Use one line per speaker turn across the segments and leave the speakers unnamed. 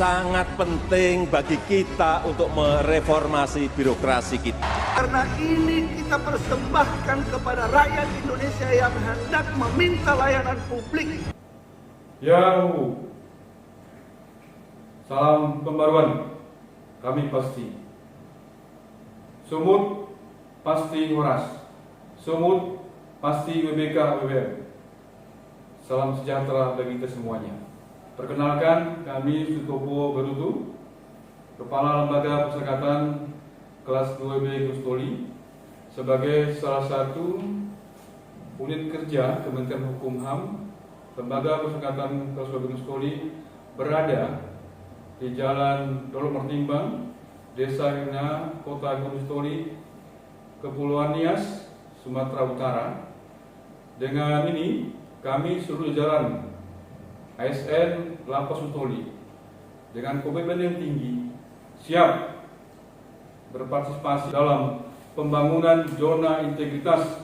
sangat penting bagi kita untuk mereformasi birokrasi kita.
Karena ini kita persembahkan kepada rakyat Indonesia yang hendak meminta layanan publik.
Yahu, salam pembaruan, kami pasti. Sumut pasti Horas, Sumut pasti WBK WBM. Salam sejahtera bagi kita semuanya. Perkenalkan, kami Sutopo Berutu, Kepala Lembaga Perserikatan Kelas 2B Gustoli, sebagai salah satu unit kerja Kementerian Hukum HAM. Lembaga Perserikatan Kelas 2B Gustoli berada di Jalan Dolok Mertimbang, Desa Rina, Kota Gustoli, Kepulauan Nias, Sumatera Utara. Dengan ini, kami seluruh jalan ASN Lapas Gustoli dengan komitmen yang tinggi siap berpartisipasi dalam pembangunan zona integritas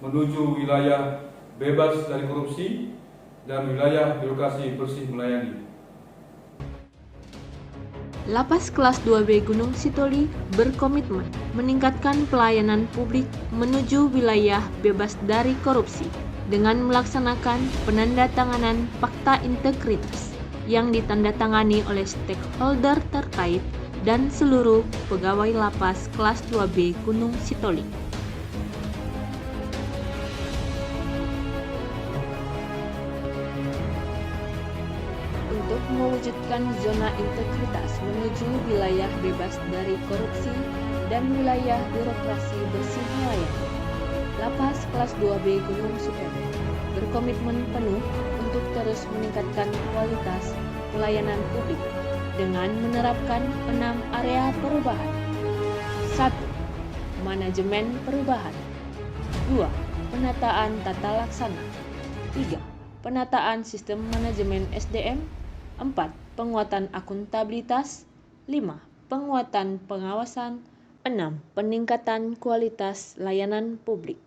menuju wilayah bebas dari korupsi dan wilayah birokrasi bersih melayani.
Lapas Kelas 2B Gunung Sitoli berkomitmen meningkatkan pelayanan publik menuju wilayah bebas dari korupsi dengan melaksanakan penandatanganan fakta integritas yang ditandatangani oleh stakeholder terkait dan seluruh pegawai Lapas Kelas 2B Gunung Sitoli. Untuk mewujudkan zona integritas menuju wilayah bebas dari korupsi dan wilayah birokrasi bersih melayani, Lapas Kelas 2B Gunung Sitoli berkomitmen penuh untuk terus meningkatkan kualitas pelayanan publik dengan menerapkan 6 area perubahan. 1. Manajemen perubahan. 2. Penataan tata laksana. 3. Penataan sistem manajemen SDM. 4. Penguatan akuntabilitas. 5. Penguatan pengawasan. 6. Peningkatan kualitas layanan publik.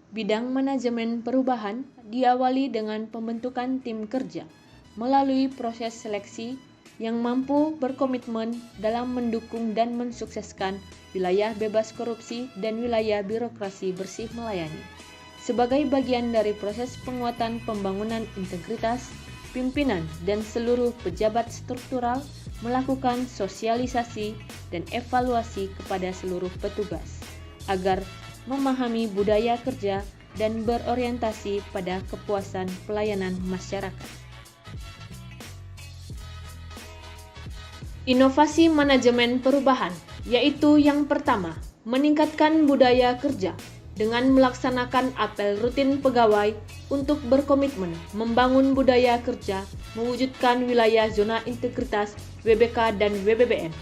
Bidang manajemen perubahan diawali dengan pembentukan tim kerja melalui proses seleksi yang mampu berkomitmen dalam mendukung dan mensukseskan wilayah bebas korupsi dan wilayah birokrasi bersih melayani. Sebagai bagian dari proses penguatan pembangunan integritas, pimpinan dan seluruh pejabat struktural melakukan sosialisasi dan evaluasi kepada seluruh petugas agar memahami budaya kerja dan berorientasi pada kepuasan pelayanan masyarakat. Inovasi manajemen perubahan, yaitu yang pertama, meningkatkan budaya kerja dengan melaksanakan apel rutin pegawai untuk berkomitmen membangun budaya kerja, mewujudkan wilayah zona integritas WBK dan WBBM.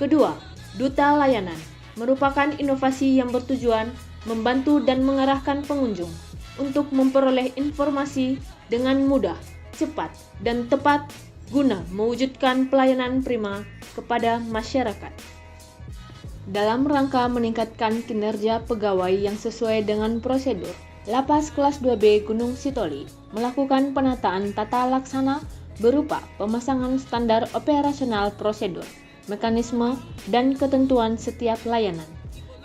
Kedua, duta layanan merupakan inovasi yang bertujuan membantu dan mengarahkan pengunjung untuk memperoleh informasi dengan mudah, cepat, dan tepat guna mewujudkan pelayanan prima kepada masyarakat. Dalam rangka meningkatkan kinerja pegawai yang sesuai dengan prosedur, Lapas Kelas 2B Gunung Sitoli melakukan penataan tata laksana berupa pemasangan standar operasional prosedur, mekanisme, dan ketentuan setiap layanan.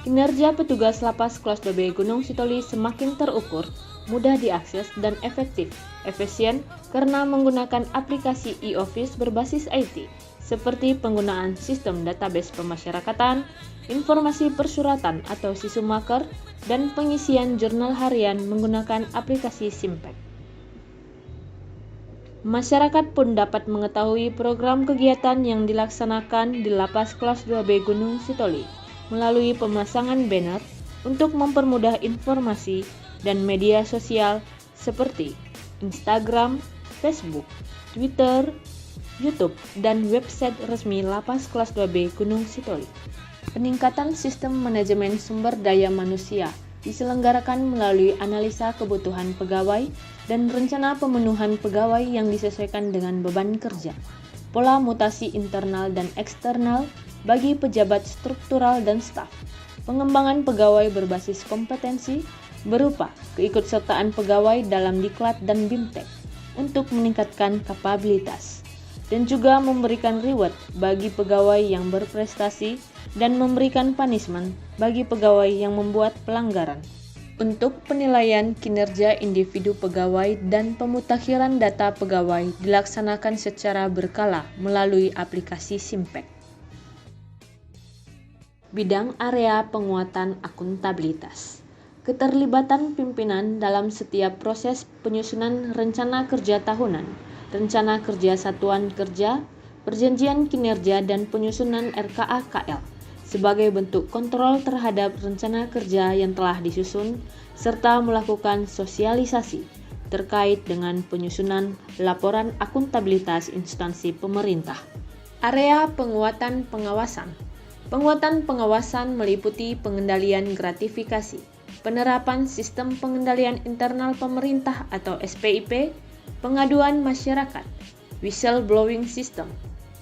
Kinerja petugas Lapas Kelas 2B Gunung Sitoli semakin terukur, mudah diakses, dan efisien karena menggunakan aplikasi e-office berbasis IT, seperti penggunaan sistem database pemasyarakatan, informasi persuratan atau Sisumaker, dan pengisian jurnal harian menggunakan aplikasi Simpek. Masyarakat pun dapat mengetahui program kegiatan yang dilaksanakan di Lapas Kelas 2B Gunung Sitoli melalui pemasangan banner untuk mempermudah informasi dan media sosial seperti Instagram, Facebook, Twitter, YouTube, dan website resmi Lapas Kelas 2B Gunung Sitoli. Peningkatan sistem manajemen sumber daya manusia diselenggarakan melalui analisa kebutuhan pegawai dan rencana pemenuhan pegawai yang disesuaikan dengan beban kerja, pola mutasi internal dan eksternal bagi pejabat struktural dan staf, pengembangan pegawai berbasis kompetensi berupa keikutsertaan pegawai dalam diklat dan bimtek untuk meningkatkan kapabilitas, dan juga memberikan reward bagi pegawai yang berprestasi dan memberikan punishment bagi pegawai yang membuat pelanggaran. Untuk penilaian kinerja individu pegawai dan pemutakhiran data pegawai dilaksanakan secara berkala melalui aplikasi Simpek. Bidang area penguatan akuntabilitas. Keterlibatan pimpinan dalam setiap proses penyusunan rencana kerja tahunan, rencana kerja satuan kerja, perjanjian kinerja dan penyusunan RKA-KL sebagai bentuk kontrol terhadap rencana kerja yang telah disusun serta melakukan sosialisasi terkait dengan penyusunan laporan akuntabilitas instansi pemerintah. Area penguatan pengawasan. Penguatan pengawasan meliputi pengendalian gratifikasi, penerapan sistem pengendalian internal pemerintah atau SPIP, pengaduan masyarakat, whistleblowing system,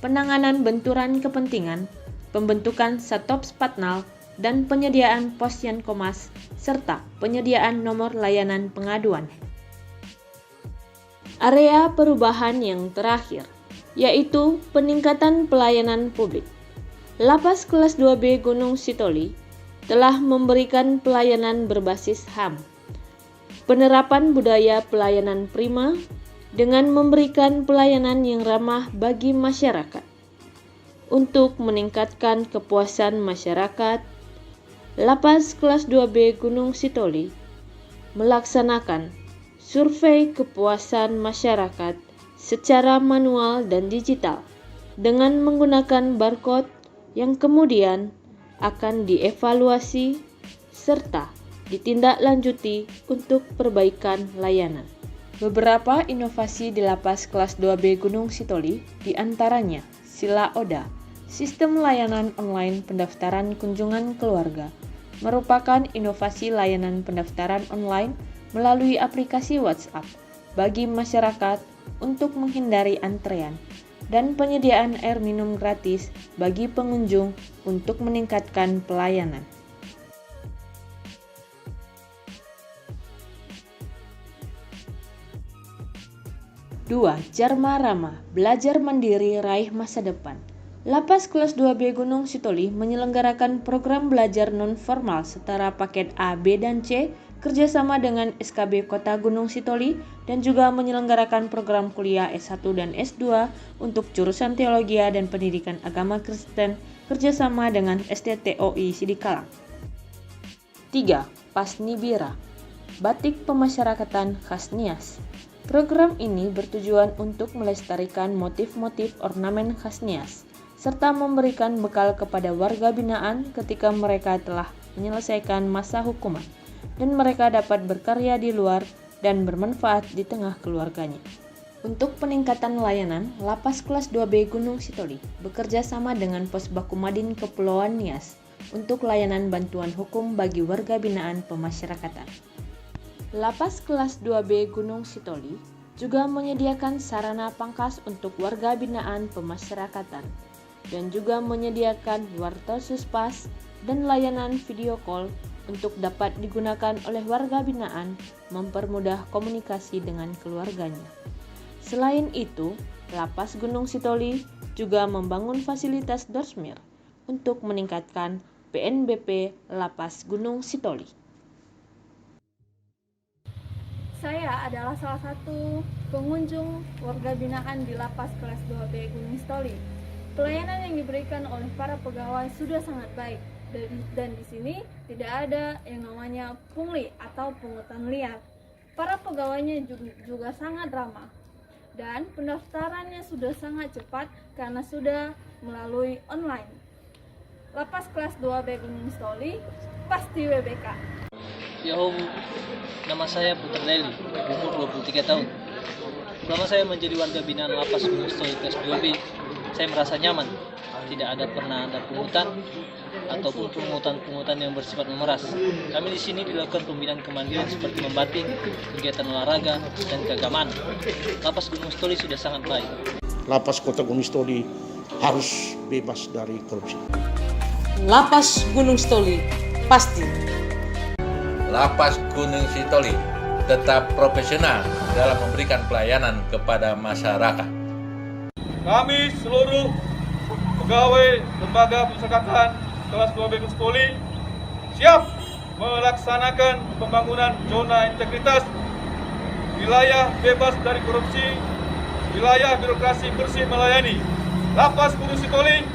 penanganan benturan kepentingan, pembentukan Satops Patnal, dan penyediaan Posyankomas, serta penyediaan nomor layanan pengaduan. Area perubahan yang terakhir, yaitu peningkatan pelayanan publik. Lapas kelas 2B Gunung Sitoli telah memberikan pelayanan berbasis HAM, penerapan budaya pelayanan prima dengan memberikan pelayanan yang ramah bagi masyarakat. Untuk meningkatkan kepuasan masyarakat, Lapas kelas 2B Gunung Sitoli melaksanakan survei kepuasan masyarakat secara manual dan digital dengan menggunakan barcode yang kemudian akan dievaluasi serta ditindaklanjuti untuk perbaikan layanan. Beberapa inovasi di Lapas kelas 2B Gunung Sitoli diantaranya Sila Oda, sistem layanan online pendaftaran kunjungan keluarga, merupakan inovasi layanan pendaftaran online melalui aplikasi WhatsApp bagi masyarakat untuk menghindari antrean, dan penyediaan air minum gratis bagi pengunjung untuk meningkatkan pelayanan. Dua, Jarma Rama, belajar mandiri raih masa depan. Lapas kelas 2B Gunung Sitoli menyelenggarakan program belajar non-formal setara paket A, B, dan C kerjasama dengan SKB Kota Gunung Sitoli dan juga menyelenggarakan program kuliah S1 dan S2 untuk jurusan Teologi dan Pendidikan Agama Kristen kerjasama dengan STTOI Sidikalang. 3. Pasnibira, batik pemasyarakatan khas Nias. Program ini bertujuan untuk melestarikan motif-motif ornamen khas Nias serta memberikan bekal kepada warga binaan ketika mereka telah menyelesaikan masa hukuman dan mereka dapat berkarya di luar dan bermanfaat di tengah keluarganya. Untuk peningkatan layanan, Lapas kelas 2B Gunung Sitoli bekerja sama dengan Pos Bakumadin Kepulauan Nias untuk layanan bantuan hukum bagi warga binaan pemasyarakatan. Lapas kelas 2B Gunung Sitoli juga menyediakan sarana pangkas untuk warga binaan pemasyarakatan dan juga menyediakan wartosuspas dan layanan video call untuk dapat digunakan oleh warga binaan mempermudah komunikasi dengan keluarganya. Selain itu, Lapas Gunung Sitoli juga membangun fasilitas Dorsmir untuk meningkatkan PNBP Lapas Gunung Sitoli.
Saya adalah salah satu pengunjung warga binaan di Lapas kelas 2B Gunung Sitoli. Pelayanan yang diberikan oleh para pegawai sudah sangat baik dan di sini tidak ada yang namanya pungli atau pungutan liar. Para pegawainya juga sangat ramah dan pendaftarannya sudah sangat cepat karena sudah melalui online. Lapas kelas 2B Gunung Sitoli pasti WBK.
Ya Om, nama saya Putra Leli, umur 23 tahun. Selama saya menjadi warga binaan Lapas Gunung Sitoli kelas 2B, saya merasa nyaman. Tidak pernah ada pungutan ataupun pungutan yang bersifat memeras. Kami di sini dilakukan pembinaan kemandirian seperti membatik, kegiatan olahraga, dan keagamaan. Lapas Gunung Sitoli sudah sangat baik.
Lapas Kota Gunung Sitoli harus bebas dari korupsi.
Lapas Gunung Sitoli pasti.
Lapas Gunung Sitoli tetap profesional dalam memberikan pelayanan kepada masyarakat.
kami seluruh pegawai lembaga pemasyarakatan kelas 2B Gunung Sitoli siap melaksanakan pembangunan zona integritas, wilayah bebas dari korupsi, wilayah birokrasi bersih melayani. Lapas Gunung Sitoli